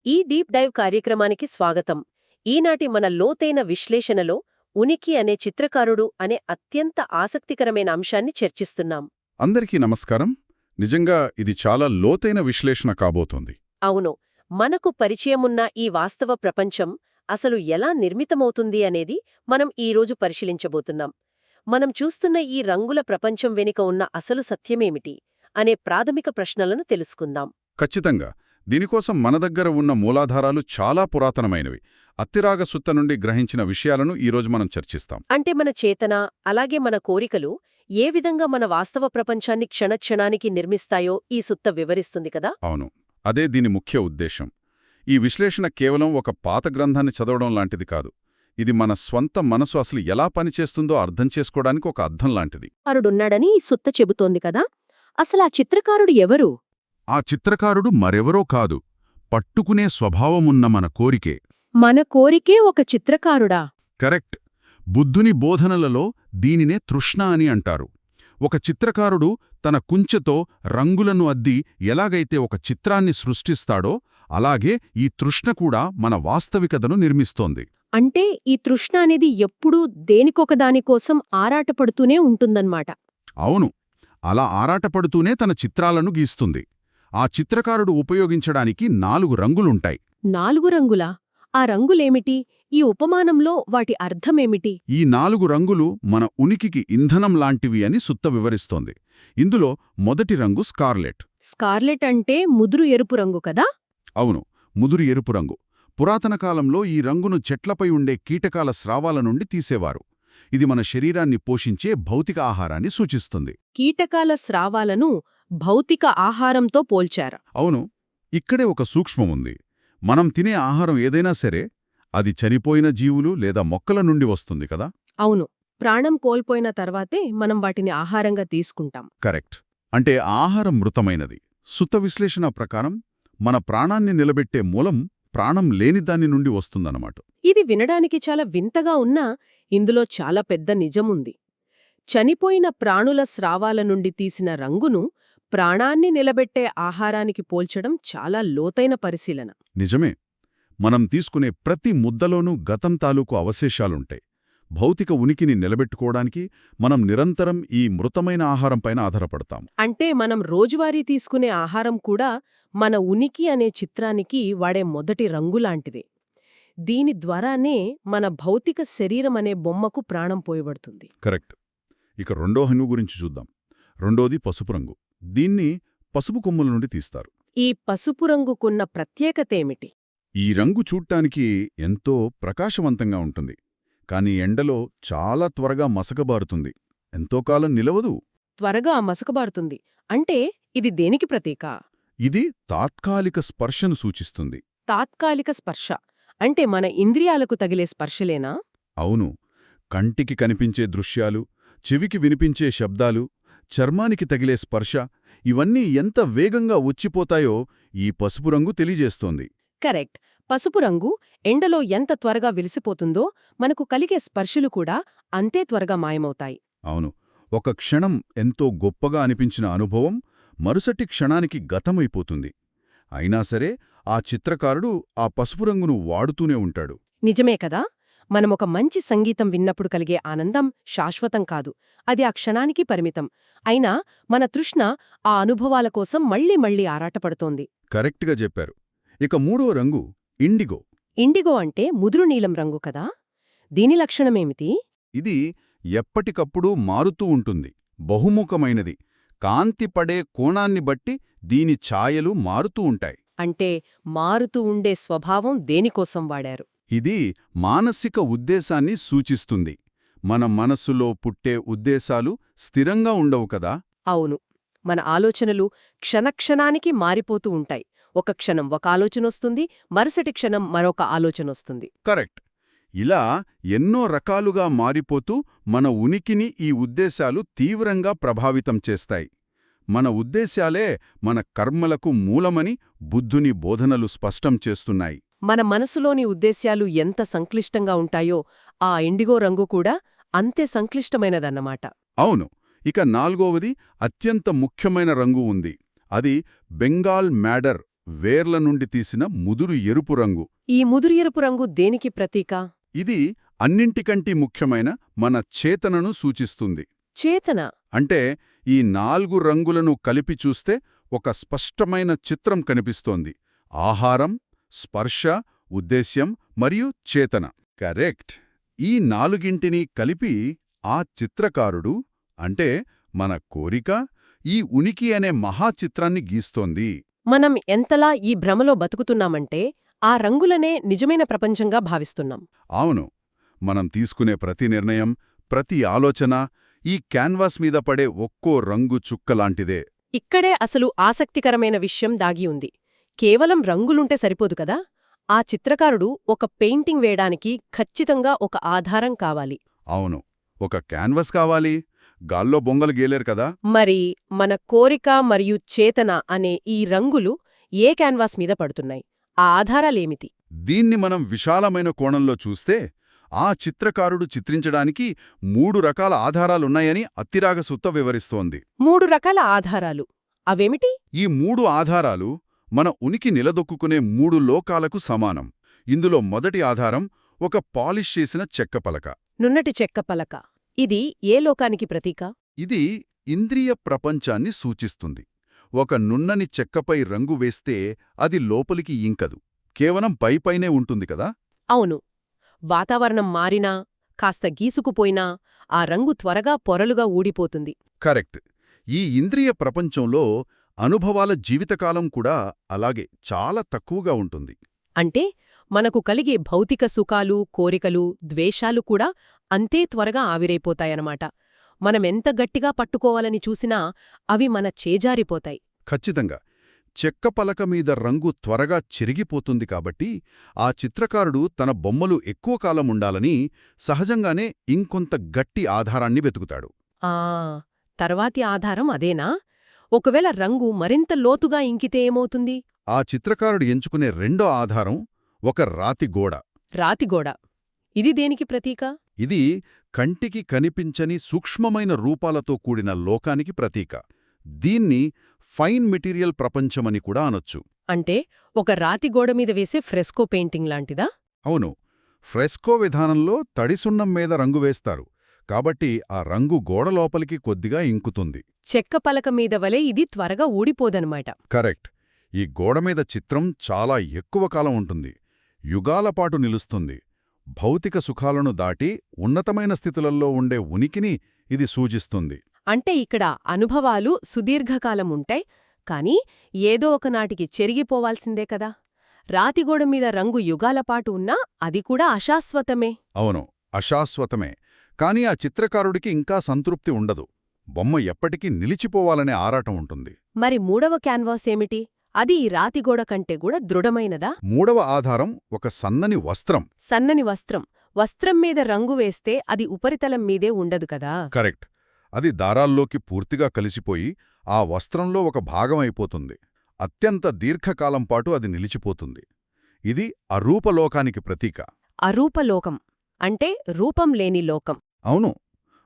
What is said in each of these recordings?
ఈ deep dive కార్యక్రమానికి స్వాగతం. ఈనాటి మన లోతైన విశ్లేషణలో ఉనికి అనే చిత్రకారుడు అనే అత్యంత ఆసక్తికరమైన అంశాన్ని చర్చిస్తున్నాం. అందరికీ నమస్కారం. నిజంగా ఇది చాలా లోతైన విశ్లేషణ కాబోతోంది. అవును, మనకు పరిచయమున్న ఈ వాస్తవ ప్రపంచం అసలు ఎలా నిర్మితమవుతుంది అనేది మనం ఈరోజు పరిశీలించబోతున్నాం. మనం చూస్తున్న ఈ రంగుల ప్రపంచం వెనుక ఉన్న అసలు సత్యమేమిటి అనే ప్రాథమిక ప్రశ్నలను తెలుసుకుందాం. ఖచ్చితంగా. దీనికోసం మన దగ్గర ఉన్న మూలాధారాలు చాలా పురాతనమైనవి. అత్తిరాగ సుత్త నుండి గ్రహించిన విషయాలను ఈరోజు మనం చర్చిస్తాం. అంటే మన చేతన, అలాగే మన కోరికలు ఏ విధంగా మన వాస్తవ ప్రపంచాన్ని క్షణక్షణానికి నిర్మిస్తాయో ఈ సుత్త వివరిస్తుంది కదా. అవును, అదే దీని ముఖ్య ఉద్దేశం. ఈ విశ్లేషణ కేవలం ఒక పాత గ్రంథాన్ని చదవడం లాంటిది కాదు. ఇది మన స్వంత మనసు అసలు ఎలా పనిచేస్తుందో అర్థం చేసుకోవడానికి ఒక అద్దం లాంటిది. చిత్రకారుడున్నాడని ఈ సుత్త చెబుతోంది కదా. అసలు ఆ చిత్రకారుడు ఎవరు? ఆ చిత్రకారుడు మరెవరో కాదు, పట్టుకునే స్వభావమున్న మన కోరికే. మన కోరికే ఒక చిత్రకారుడా? కరెక్ట్. బుద్ధుని బోధనలలో దీనినే తృష్ణ అని అంటారు. ఒక చిత్రకారుడు తన కుంచెతో రంగులను అద్ది ఎలాగైతే ఒక చిత్రాన్ని సృష్టిస్తాడో అలాగే ఈ తృష్ణ కూడా మన వాస్తవికతను నిర్మిస్తోంది. అంటే ఈ తృష్ణ అనేది ఎప్పుడూ దేనికొకదానికోసం ఆరాటపడుతూనే ఉంటుందన్నమాట. అవును, అలా ఆరాటపడుతూనే తన చిత్రాలను గీస్తుంది. ఆ చిత్రకారుడు ఉపయోగించడానికి 4 రంగులుంటాయి. 4 రంగులా? ఆ రంగులేమిటి? ఈ ఉపమానంలో వాటి అర్థమేమిటి? ఈ 4 రంగులు మన ఉనికికి ఇంధనం లాంటివి అని సుత్త వివరిస్తోంది. ఇందులో మొదటి రంగు స్కార్లెట్. స్కార్లెట్ అంటే ముదురు ఎరుపు రంగు కదా. అవును, ముదురు ఎరుపు రంగు. పురాతన కాలంలో ఈ రంగును చెట్లపై ఉండే కీటకాల స్రావాల నుండి తీసేవారు. ఇది మన శరీరాన్ని పోషించే భౌతిక ఆహారాన్ని సూచిస్తుంది. కీటకాల స్రావాలను భౌతిక ఆహారంతో పోల్చారు. అవును, ఇక్కడే ఒక సూక్ష్మముంది. మనం తినే ఆహారం ఏదైనా సరే అది చనిపోయిన జీవులు లేదా మొక్కల నుండి వస్తుంది కదా. అవును, ప్రాణం కోల్పోయిన తర్వాతే మనం వాటిని ఆహారంగా తీసుకుంటాం. కరెక్ట్. అంటే ఆహారం మృతమైనది. సుత్త విశ్లేషణ ప్రకారం మన ప్రాణాన్ని నిలబెట్టే మూలం ప్రాణం లేనిదాని నుండి వస్తుందన్నమాట. ఇది వినడానికి చాలా వింతగా ఉన్నా ఇందులో చాలా పెద్ద నిజముంది. చనిపోయిన ప్రాణుల స్రావాల నుండి తీసిన రంగును ప్రాణాన్ని నిలబెట్టే ఆహారానికి పోల్చడం చాలా లోతైన పరిశీలన. నిజమే. మనం తీసుకునే ప్రతి ముద్దలోనూ గతం తాలూకు అవశేషాలుంటాయి. భౌతిక ఉనికిని నిలబెట్టుకోవడానికి మనం నిరంతరం ఈ మృతమైన ఆహారంపైన ఆధారపడతాం. అంటే మనం రోజువారీ తీసుకునే ఆహారం కూడా మన ఉనికి అనే చిత్రానికి వాడే మొదటి రంగులాంటిదే. దీని ద్వారానే మన భౌతిక శరీరం అనే బొమ్మకు ప్రాణం పోయబడుతుంది. కరెక్ట్. ఇక రెండో హను గురించి చూద్దాం. రెండోది పసుపు రంగు. దీన్ని పసుపు కొమ్ముల నుండి తీస్తారు. ఈ పసుపు రంగుకున్న ప్రత్యేకతేమిటి? ఈ రంగు చూడ్డానికి ఎంతో ప్రకాశవంతంగా ఉంటుంది. కాని ఎండలో చాలా త్వరగా మసకబారుతుంది. ఎంతోకాలం నిలవదు. త్వరగా మసకబారుతుంది అంటే ఇది దేనికి ప్రతీక? ఇది తాత్కాలిక స్పర్శను సూచిస్తుంది. తాత్కాలిక స్పర్శ అంటే మన ఇంద్రియాలకు తగిలే స్పర్శలేనా? అవును. కంటికి కనిపించే దృశ్యాలు, చెవికి వినిపించే శబ్దాలు, చర్మానికి తగిలే స్పర్శ ఇవన్నీ ఎంత వేగంగా వచ్చిపోతాయో ఈ పసుపు రంగు తెలియజేస్తోంది. కరెక్ట్. పసుపు రంగు ఎండలో ఎంత త్వరగా విలిసిపోతుందో మనకు కలిగే స్పర్శలు కూడా అంతే త్వరగా మాయమవుతాయి. అవును. ఒక క్షణం ఎంతో గొప్పగా అనిపించిన అనుభవం మరుసటి క్షణానికి గతమైపోతుంది. అయినా సరే ఆ చిత్రకారుడు ఆ పసుపు రంగును వాడుతూనే ఉంటాడు. నిజమే కదా. మనమొక మంచి సంగీతం విన్నప్పుడు కలిగే ఆనందం శాశ్వతం కాదు. అది ఆ క్షణానికి పరిమితం. అయినా మన తృష్ణ ఆ అనుభవాల కోసం మళ్లీ మళ్లీ ఆరాటపడుతోంది. కరెక్ట్గా చెప్పారు. ఇక మూడవ రంగు ఇండిగో. ఇండిగో అంటే ముదురు నీలం రంగు కదా. దీని లక్షణమేమిటి? ఇది ఎప్పటికప్పుడు మారుతూ ఉంటుంది. బహుముఖమైనది. కాంతి పడే కోణాన్ని బట్టి దీని ఛాయలు మారుతూ ఉంటాయి. అంటే మారుతూ ఉండే స్వభావం దేనికోసం వాడారు? ఇది మానసిక ఉద్దేశాన్ని సూచిస్తుంది. మన మనస్సులో పుట్టే ఉద్దేశాలు స్థిరంగా ఉండవు కదా. అవును, మన ఆలోచనలు క్షణక్షణానికి మారిపోతూ ఉంటాయి. ఒక క్షణం ఒక ఆలోచనొస్తుంది, మరుసటి క్షణం మరొక ఆలోచనొస్తుంది. కరెక్ట్. ఇలా ఎన్నో రకాలుగా మారిపోతూ మన ఉనికిని ఈ ఉద్దేశాలు తీవ్రంగా ప్రభావితం చేస్తాయి. మన ఉద్దేశాలే మన కర్మలకు మూలమని బుద్ధుని బోధనలు స్పష్టం చేస్తున్నాయి. మన మనసులోని ఉద్దేశ్యాలు ఎంత సంక్లిష్టంగా ఉంటాయో ఆ ఇండిగో రంగు కూడా అంతే సంక్లిష్టమైనదన్నమాట. అవును. ఇక నాల్గవది అత్యంత ముఖ్యమైన రంగు ఉంది. అది బెంగాల్ మ్యాడర్ వేర్ల నుండి తీసిన ముదురు ఎరుపు రంగు. ఈ ముదురు ఎరుపు రంగు దేనికి ప్రతీక? ఇది అన్నింటికంటే ముఖ్యమైన మన చేతనను సూచిస్తుంది. చేతన. అంటే ఈ 4 రంగులను కలిపి చూస్తే ఒక స్పష్టమైన చిత్రం కనిపిస్తోంది. ఆహారం, స్పర్శ, ఉద్దేశ్యం మరియు చేతన. కరెక్ట్. ఈ 4గింటిని కలిపి ఆ చిత్రకారుడు, అంటే మన కోరిక, ఈ ఉనికి అనే మహాచిత్రాన్ని గీస్తోంది. మనం ఎంతలా ఈ భ్రమలో బతుకుతున్నామంటే ఆ రంగులనే నిజమైన ప్రపంచంగా భావిస్తున్నాం. అవును, మనం తీసుకునే ప్రతి నిర్ణయం, ప్రతి ఆలోచన ఈ క్యాన్వాస్ మీద పడే ఒక్కో రంగు చుక్కలాంటిదే. ఇక్కడే అసలు ఆసక్తికరమైన విషయం దాగి ఉంది. కేవలం రంగులుంటే సరిపోదు కదా, ఆ చిత్రకారుడు ఒక పెయింటింగ్ వేయడానికి ఖచ్చితంగా ఒక ఆధారం కావాలి. అవును, ఒక క్యాన్వాస్ కావాలి. గాల్లో బొంగలు గీలేరు కదా. మరి మన కోరిక మరియు చేతన అనే ఈ రంగులు ఏ క్యాన్వాస్ మీద పడుతున్నాయి? ఆ ఆధారాలేమిటి? దీన్ని మనం విశాలమైన కోణంలో చూస్తే ఆ చిత్రకారుడు చిత్రించడానికి 3 రకాల ఆధారాలున్నాయని అత్తిరాగసుత్త వివరిస్తోంది. 3 రకాల ఆధారాలు అవేమిటి? ఈ 3 ఆధారాలు మన ఉనికి నిలదొక్కునే 3 లోకాలకు సమానం. ఇందులో మొదటి ఆధారం ఒక పాలిష్ చేసిన చెక్క పలక. నున్నటి చెక్క పలక. ఇది ఏ లోకానికి ప్రతీక? ఇది ఇంద్రియ ప్రపంచాన్ని సూచిస్తుంది. ఒక నున్నని చెక్కపై రంగు వేస్తే అది లోపలికి ఇంకదు, కేవలం పైపైనే ఉంటుంది కదా. అవును, వాతావరణం మారినా, కాస్త గీసుకుపోయినా ఆ రంగు త్వరగా పొరలుగా ఊడిపోతుంది. కరెక్ట్. ఈ ఇంద్రియ ప్రపంచంలో అనుభవాల జీవితకాలం కూడా అలాగే చాలా తక్కువగా ఉంటుంది. అంటే మనకు కలిగే భౌతిక సుఖాలు, కోరికలు, ద్వేషాలు కూడా అంతే త్వరగా ఆవిరైపోతాయన్నమాట. మనమెంత గట్టిగా పట్టుకోవాలని చూసినా అవి మన చేజారిపోతాయి. ఖచ్చితంగా. చెక్క పలక మీద రంగు త్వరగా చెరిగిపోతుంది కాబట్టి ఆ చిత్రకారుడు తన బొమ్మలు ఎక్కువ కాలం ఉండాలని సహజంగానే ఇంకొంత గట్టి ఆధారాన్ని వెతుకుతాడు. తర్వాతి ఆధారం అదేనా? ఒకవేళ రంగు మరింత లోతుగా ఇంకితే ఏమవుతుంది? ఆ చిత్రకారుడు ఎంచుకునే రెండో ఆధారం ఒక రాతి గోడ. రాతిగోడ. ఇది దేనికి ప్రతీక? ఇది కంటికి కనిపించని సూక్ష్మమైన రూపాలతో కూడిన లోకానికి ప్రతీక. దీన్ని ఫైన్ మెటీరియల్ ప్రపంచమని కూడా అనొచ్చు. అంటే ఒక రాతిగోడ మీద వేసే ఫ్రెస్కో పెయింటింగ్ లాంటిదా? అవును, ఫ్రెస్కో విధానంలో తడిసున్నం మీద రంగు వేస్తారు, కాబట్టి ఆ రంగు గోడ లోపలికి కొద్దిగా ఇంకుతుంది. చెక్క పలక మీద వలె ఇది త్వరగా ఊడిపోదనమాట. కరెక్ట్. ఈ గోడమీద చిత్రం చాలా ఎక్కువ కాలం ఉంటుంది, యుగాలపాటు నిలుస్తుంది. భౌతిక సుఖాలను దాటి ఉన్నతమైన స్థితులలో ఉండే ఉనికిని ఇది సూచిస్తుంది. అంటే ఇక్కడ అనుభవాలు సుదీర్ఘకాలం ఉంటాయి, కానీ ఏదో ఒకనాటికి చెరిగిపోవాల్సిందే కదా. రాతిగోడ మీద రంగు యుగాలపాటు ఉన్నా అది కూడా అశాశ్వతమే. అవును, అశాశ్వతమే. కాని ఆ చిత్రకారుడికి ఇంకా సంతృప్తి ఉండదు. బొమ్మ ఎప్పటికీ నిలిచిపోవాలనే ఆరాటం ఉంటుంది. మరి మూడవ క్యాన్వాస్ ఏమిటి? అది ఈ రాతిగోడ కంటే కూడా దృఢమైనదా? మూడవ ఆధారం ఒక సన్నని వస్త్రం. సన్నని వస్త్రం. వస్త్రం మీద రంగు వేస్తే అది ఉపరితలం మీదే ఉండదు కదా. కరెక్ట్. అది దారాల్లోకి పూర్తిగా కలిసిపోయి ఆ వస్త్రంలో ఒక భాగం అయిపోతుంది. అత్యంత దీర్ఘకాలం పాటు అది నిలిచిపోతుంది. ఇది అరూపలోకానికి ప్రతీక. అరూపలోకం అంటే రూపం లేని లోకం. అవును,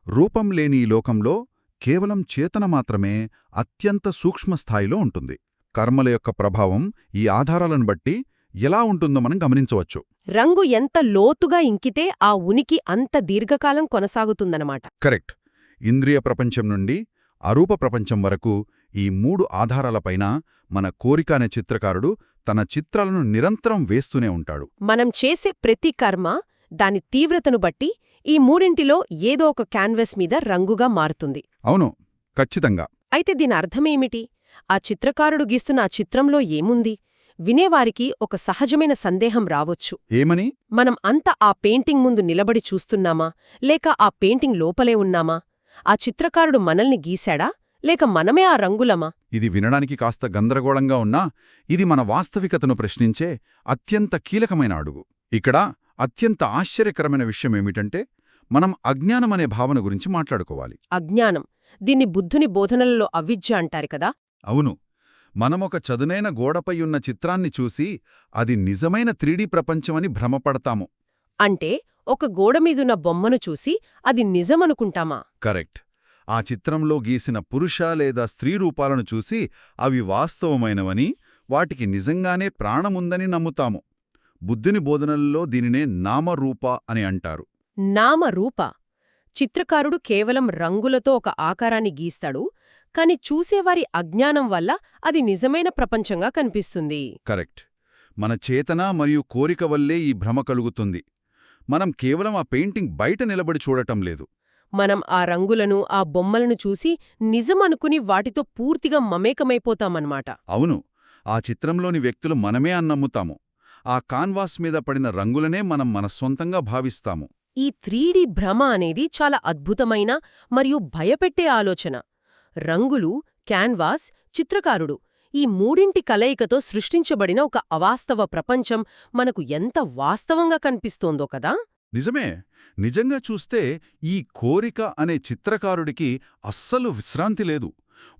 రూపం లేని ఈ లోకంలో కేవలం చేతన మాత్రమే అత్యంత సూక్ష్మస్థాయిలో ఉంటుంది. కర్మల యొక్క ప్రభావం ఈ ఆధారాలను బట్టి ఎలా ఉంటుందో మనం గమనించవచ్చు. రంగు ఎంత లోతుగా ఇంకితే ఆ ఉనికి అంత దీర్ఘకాలం కొనసాగుతుందన్నమాట. కరెక్ట్. ఇంద్రియ ప్రపంచం నుండి అరూప ప్రపంచం వరకు ఈ 3 ఆధారాలపైన మన కోరిక అనే చిత్రకారుడు తన చిత్రాలను నిరంతరం వేస్తూనే ఉంటాడు. మనం చేసే ప్రతి కర్మ దాని తీవ్రతను బట్టి ఈ మూడింటిలో ఏదో ఒక క్యాన్వస్ మీద రంగుగా మారుతుంది. అవును, ఖచ్చితంగా. అయితే దీని అర్థమేమిటి? ఆ చిత్రకారుడు గీస్తున్న ఆ చిత్రంలో ఏముంది? వినేవారికి ఒక సహజమైన సందేహం రావొచ్చు. ఏమని? మనం అంతా ఆ పెయింటింగ్ ముందు నిలబడి చూస్తున్నామా, లేక ఆ పెయింటింగ్ లోపలే ఉన్నామా? ఆ చిత్రకారుడు మనల్ని గీశాడా, లేక మనమే ఆ రంగులమా? ఇది వినడానికి కాస్త గందరగోళంగా ఉన్నా ఇది మన వాస్తవికతను ప్రశ్నించే అత్యంత కీలకమైన అడుగు. ఇక్కడ అత్యంత ఆశ్చర్యకరమైన విషయమేమిటంటే మనం అజ్ఞానమనే భావన గురించి మాట్లాడుకోవాలి. అజ్ఞానం. దీన్ని బుద్ధుని బోధనలలో అవిద్య అంటారు కదా. అవును, మనమొక చదునైన గోడపై ఉన్న చిత్రాన్ని చూసి అది నిజమైన 3D ప్రపంచమని భ్రమపడతాము. అంటే ఒక గోడమీదున్న బొమ్మను చూసి అది నిజమనుకుంటామా? కరెక్ట్. ఆ చిత్రంలో గీసిన పురుష లేదా స్త్రీ రూపాలను చూసి అవి వాస్తవమైనవని, వాటికి నిజంగానే ప్రాణముందని నమ్ముతాము. బుద్ధుని బోధనల్లో దీనినే నామరూప అని అంటారు. నామరూప. చిత్రకారుడు కేవలం రంగులతో ఒక ఆకారాన్ని గీస్తాడు, కాని చూసేవారి అజ్ఞానం వల్ల అది నిజమైన ప్రపంచంగా కనిపిస్తుంది. కరెక్ట్. మన చేతన మరియు కోరిక వల్లే ఈ భ్రమ కలుగుతుంది. మనం కేవలం ఆ పెయింటింగ్ బయట నిలబడి చూడటం లేదు. మనం ఆ రంగులను, ఆ బొమ్మలను చూసి నిజమనుకుని వాటితో పూర్తిగా మమేకమైపోతామన్నమాట. అవును, ఆ చిత్రంలోని వ్యక్తులు మనమే అన్నమ్ముతాము. ఆ కాన్వాస్ మీద పడిన రంగులనే మనం మన సొంతంగా భావిస్తాము. ఈ 3D భ్రమ అనేది చాలా అద్భుతమైన మరియు భయపెట్టే ఆలోచన. రంగులు, క్యాన్వాస్, చిత్రకారుడు ఈ మూడింటి కలయికతో సృష్టించబడిన ఒక అవాస్తవ ప్రపంచం మనకు ఎంత వాస్తవంగా కనిపిస్తోందో కదా. నిజమే. నిజంగా చూస్తే ఈ కోరిక అనే చిత్రకారుడికి అస్సలు విశ్రాంతి లేదు.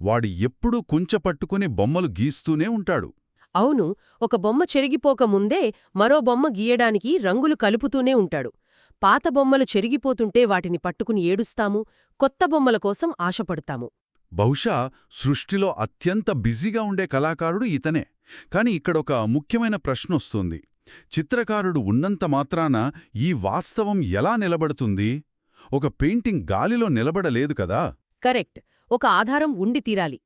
వాడు ఎప్పుడూ కుంచపట్టుకుని బొమ్మలు గీస్తూనే ఉంటాడు. అవును, ఒక బొమ్మ చెరిగిపోకముందే మరో బొమ్మ గీయడానికి రంగులు కలుపుతూనే ఉంటాడు. పాత బొమ్మలు చెరిగిపోతుంటే వాటిని పట్టుకుని ఏడుస్తాము, కొత్త బొమ్మల కోసం ఆశపడతాము. బహుశా సృష్టిలో అత్యంత బిజీగా ఉండే కళాకారుడు ఇతనే. కాని ఇక్కడొక ముఖ్యమైన ప్రశ్నొస్తుంది. చిత్రకారుడు ఉన్నంత మాత్రాన ఈ వాస్తవం ఎలా నిలబడుతుంది? ఒక పెయింటింగ్ గాలిలో నిలబడలేదు కదా. కరెక్ట్. ఒక ఆధారం ఉండి తీరాలి.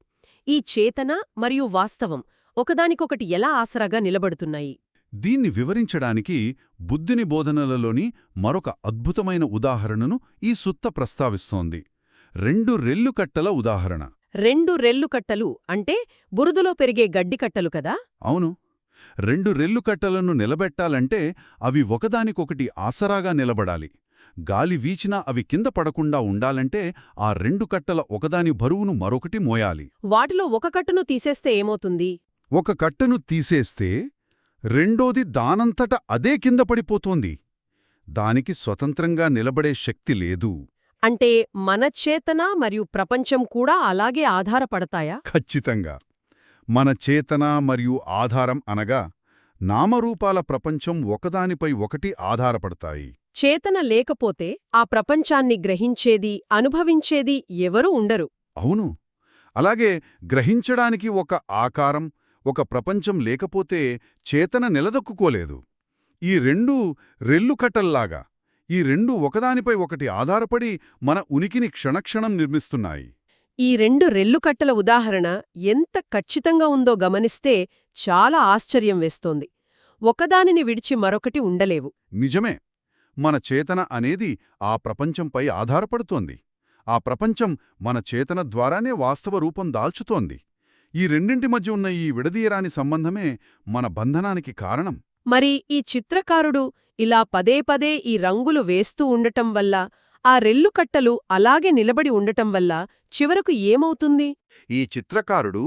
ఈ చేతన మరియు వాస్తవం ఒకదానికొకటి ఎలా ఆసరాగా నిలబడుతున్నాయి? దీన్ని వివరించడానికి బుద్ధుని బోధనలలోని మరొక అద్భుతమైన ఉదాహరణను ఈ సుత్త ప్రస్తావిస్తోంది. 2 రెల్లుకట్టల ఉదాహరణ. 2 రెల్లుకట్టలు అంటే బురదలో పెరిగే గడ్డికట్టలు కదా. అవును, 2 రెల్లుకట్టలను నిలబెట్టాలంటే అవి ఒకదానికొకటి ఆసరాగా నిలబడాలి. గాలి వీచినా అవి కింద పడకుండా ఉండాలంటే ఆ 2 కట్టల ఒకదాని బరువును మరొకటి మోయాలి. వాటిలో ఒక కట్టును తీసేస్తే ఏమవుతుంది? ఒక కట్టను తీసేస్తే రెండోది దానంతట అదే కింద పడిపోతోంది. దానికి స్వతంత్రంగా నిలబడే శక్తి లేదు. అంటే మన చేతన మరియు ప్రపంచం కూడా అలాగే ఆధారపడతాయా? ఖచ్చితంగా. మన చేతన మరియు ఆధారం అనగా నామరూపాల ప్రపంచం ఒకదానిపై ఒకటి ఆధారపడతాయి. చేతన లేకపోతే ఆ ప్రపంచాన్ని గ్రహించేది, అనుభవించేది ఎవరూ ఉండరు. అవును. అలాగే గ్రహించడానికి ఒక ఆకారం, ఒక ప్రపంచం లేకపోతే చేతన నిలదొక్కుకోలేదు. ఈ 2 రెల్లుకట్టల్లాగా ఈ 2 ఒకదానిపై ఒకటి ఆధారపడి మన ఉనికిని క్షణక్షణం నిర్మిస్తున్నాయి. ఈ 2 రెల్లుకట్టల ఉదాహరణ ఎంత ఖచ్చితంగా ఉందో గమనిస్తే చాలా ఆశ్చర్యం వేస్తోంది. ఒకదానిని విడిచి మరొకటి ఉండలేవు. నిజమే. మన చేతన అనేది ఆ ప్రపంచంపై ఆధారపడుతోంది. ఆ ప్రపంచం మన చేతన ద్వారానే వాస్తవ రూపం దాల్చుతోంది. ఈ రెండింటి మధ్య ఉన్న ఈ విడదీయరాని సంబంధమే మన బంధనానికి కారణం. మరి ఈ చిత్రకారుడు ఇలా పదే పదే ఈ రంగులు వేస్తూ ఉండటం వల్ల, ఆ రెల్లుకట్టలు అలాగే నిలబడి ఉండటం వల్ల చివరకు ఏమవుతుంది? ఈ చిత్రకారుడు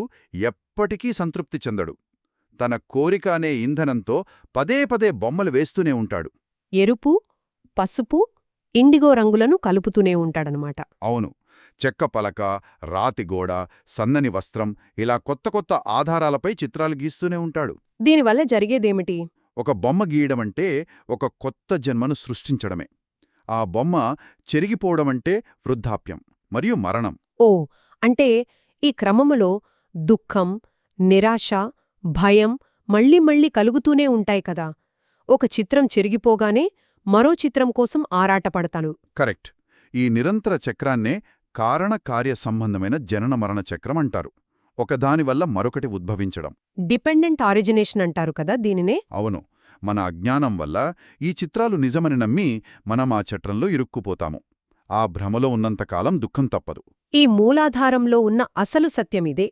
ఎప్పటికీ సంతృప్తి చెందడు. తన కోరిక అనే ఇంధనంతో పదే పదే బొమ్మలు వేస్తూనే ఉంటాడు. ఎరుపు, పసుపు, ఇండిగో రంగులను కలుపుతూనే ఉంటాడనమాట. అవును. చెక్క పలక, రాతిగోడ, సన్నని వస్త్రం ఇలా కొత్త కొత్త ఆధారాలపై చిత్రాలు గీస్తూనే ఉంటాడు. దీనివల్ల జరిగేదేమిటి? ఒక బొమ్మ గీయడమంటే ఒక కొత్త జన్మను సృష్టించడమే. ఆ బొమ్మ చెరిగిపోవడమంటే వృద్ధాప్యం మరియు మరణం. ఓ, అంటే ఈ క్రమములో దుఃఖం, నిరాశ, భయం మళ్ళీ మళ్ళీ కలుగుతూనే ఉంటాయి కదా. ఒక చిత్రం చెరిగిపోగానే మరో చిత్రం కోసం ఆరాటపడతాను. కరెక్ట్. ఈ నిరంతర చక్రాన్నే కారణ-కార్య సంబంధమైన జనన-మరణ చక్రం అంటారు. ఒకదానివల్ల మరొకటి ఉద్భవించడం. డిపెండెంట్ ఆరిజినేషన్ అంటారు కదా దీనినే. అవును. మన అజ్ఞానం వల్ల ఈ చిత్రాలు నిజమని నమ్మి మనం ఆ చట్రంలో ఇరుక్కుపోతాము. ఆ భ్రమలో ఉన్నంతకాలం దుఃఖం తప్పదు. ఈ మూలాధారంలో ఉన్న అసలు సత్యమిదే.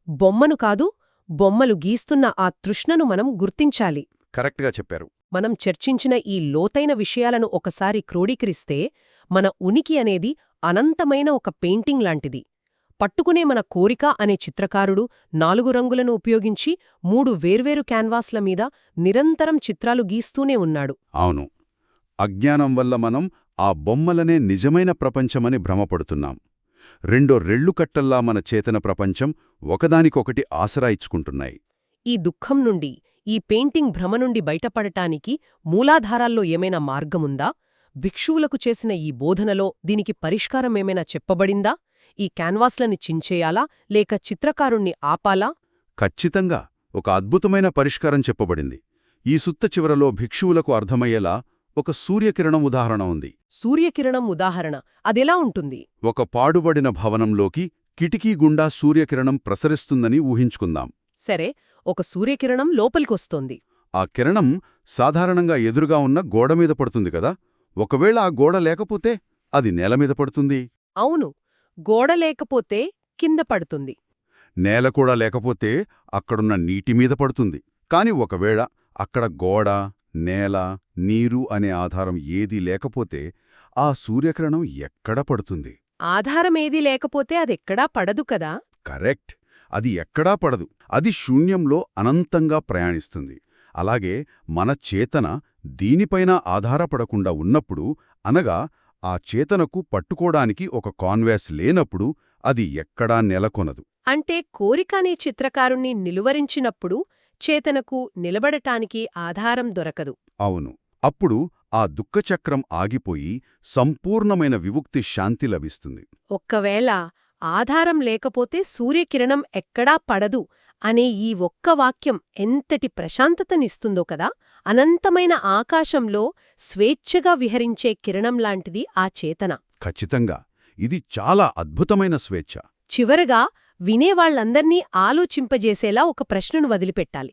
బొమ్మను కాదు, బొమ్మలు గీస్తున్న ఆ తృష్ణను మనం గుర్తించాలి. కరెక్ట్గా చెప్పారు. మనం చర్చించిన ఈ లోతైన విషయాలను ఒకసారి క్రోడీకరిస్తే మన ఉనికి అనేది అనంతమైన ఒక పెయింటింగ్ లాంటిది. పట్టుకునే మన కోరిక అనే చిత్రకారుడు 4 రంగులను ఉపయోగించి 3 వేర్వేరు క్యాన్వాస్ల మీద నిరంతరం చిత్రాలు గీస్తూనే ఉన్నాడు. అవును. అజ్ఞానం వల్ల మనం ఆ బొమ్మలనే నిజమైన ప్రపంచమని భ్రమపడుతున్నాం. రెండో రెల్లుకట్టల్లా మన చేతన ప్రపంచం ఒకదానికొకటి ఆసరా ఇచ్చుకుంటున్నాయి. ఈ దుఃఖం నుండి, ఈ పెయింటింగ్ భ్రమ నుండి బయటపడటానికి మూలాధారాల్లో ఏమైనా మార్గముందా? భిక్షువులకు చేసిన ఈ బోధనలో దీనికి పరిష్కారమేమైనా చెప్పబడిందా? ఈ క్యాన్వాస్లని చించేయాలా లేక చిత్రకారుణ్ణి ఆపాలా? ఖచ్చితంగా ఒక అద్భుతమైన పరిష్కారం చెప్పబడింది. ఈ సుత్త చివరలో భిక్షువులకు అర్థమయ్యేలా ఒక సూర్యకిరణం ఉదాహరణ ఉంది. సూర్యకిరణం ఉదాహరణ అదెలా ఉంటుంది? ఒక పాడుబడిన భవనంలోకి కిటికీ గుండా సూర్యకిరణం ప్రసరిస్తుందని ఊహించుకుందాం. సరే, ఒక సూర్యకిరణం లోపలికొస్తోంది. ఆ కిరణం సాధారణంగా ఎదురుగా ఉన్న గోడమీద పడుతుంది కదా. ఒకవేళ ఆ గోడ లేకపోతే అది నేలమీద పడుతుంది. అవును, గోడ లేకపోతే కింద పడుతుంది. నేల కూడా లేకపోతే అక్కడున్న నీటిమీద పడుతుంది. కాని ఒకవేళ అక్కడ గోడ, నేల, నీరు అనే ఆధారం ఏదీ లేకపోతే ఆ సూర్యకిరణం ఎక్కడ పడుతుంది? ఆధారమేదీ లేకపోతే అదెక్కడా పడదు కదా. కరెక్ట్. అది ఎక్కడా పడదు. అది శూన్యంలో అనంతంగా ప్రయాణిస్తుంది. అలాగే మన చేతన దీనిపైన ఆధారపడకుండా ఉన్నప్పుడు, అనగా ఆ చేతనకు పట్టుకోడానికి ఒక కాన్వాస్ లేనప్పుడు అది ఎక్కడా నెలకొనదు. అంటే కోరికనే చిత్రకారుణ్ణి నిలువరించినప్పుడు చేతనకు నిలబడటానికి ఆధారం దొరకదు. అవును. అప్పుడు ఆ దుఃఖచక్రం ఆగిపోయి సంపూర్ణమైన విముక్తి శాంతి లభిస్తుంది. ఒక్కవేళ ఆధారం లేకపోతే సూర్యకిరణం ఎక్కడా పడదు అనే ఈ ఒక్క వాక్యం ఎంతటి ప్రశాంతతనిస్తుందో కదా. అనంతమైన ఆకాశంలో స్వేచ్ఛగా విహరించే కిరణంలాంటిది ఆ చేతన. ఖచ్చితంగా. ఇది చాలా అద్భుతమైన స్వేచ్ఛ. చివరగా వినేవాళ్లందర్నీ ఆలోచింపజేసేలా ఒక ప్రశ్నను వదిలిపెట్టాలి.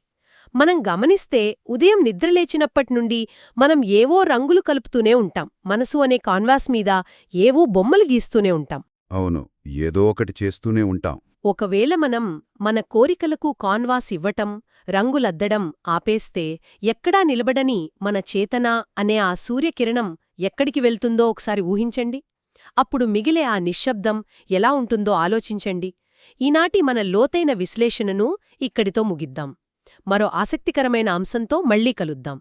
మనం గమనిస్తే ఉదయం నిద్రలేచినప్పట్నుండి మనం ఏవో రంగులు కలుపుతూనే ఉంటాం. మనసు అనే కాన్వాస్ మీద ఏవో బొమ్మలు గీస్తూనే ఉంటాం. అవును, ఏదో ఒకటి చేస్తూనే ఉంటాం. ఒకవేళ మనం మన కోరికలకు కాన్వాస్ ఇవ్వటం, రంగులద్దడం ఆపేస్తే ఎక్కడా నిలబడని మన చేతన అనే ఆ సూర్యకిరణం ఎక్కడికి వెళ్తుందో ఒకసారి ఊహించండి. అప్పుడు మిగిలే ఆ నిశ్శబ్దం ఎలా ఉంటుందో ఆలోచించండి. ఈనాటి మన లోతైన విశ్లేషణను ఇక్కడితో ముగిద్దాం. మరో ఆసక్తికరమైన అంశంతో మళ్ళీ కలుద్దాం.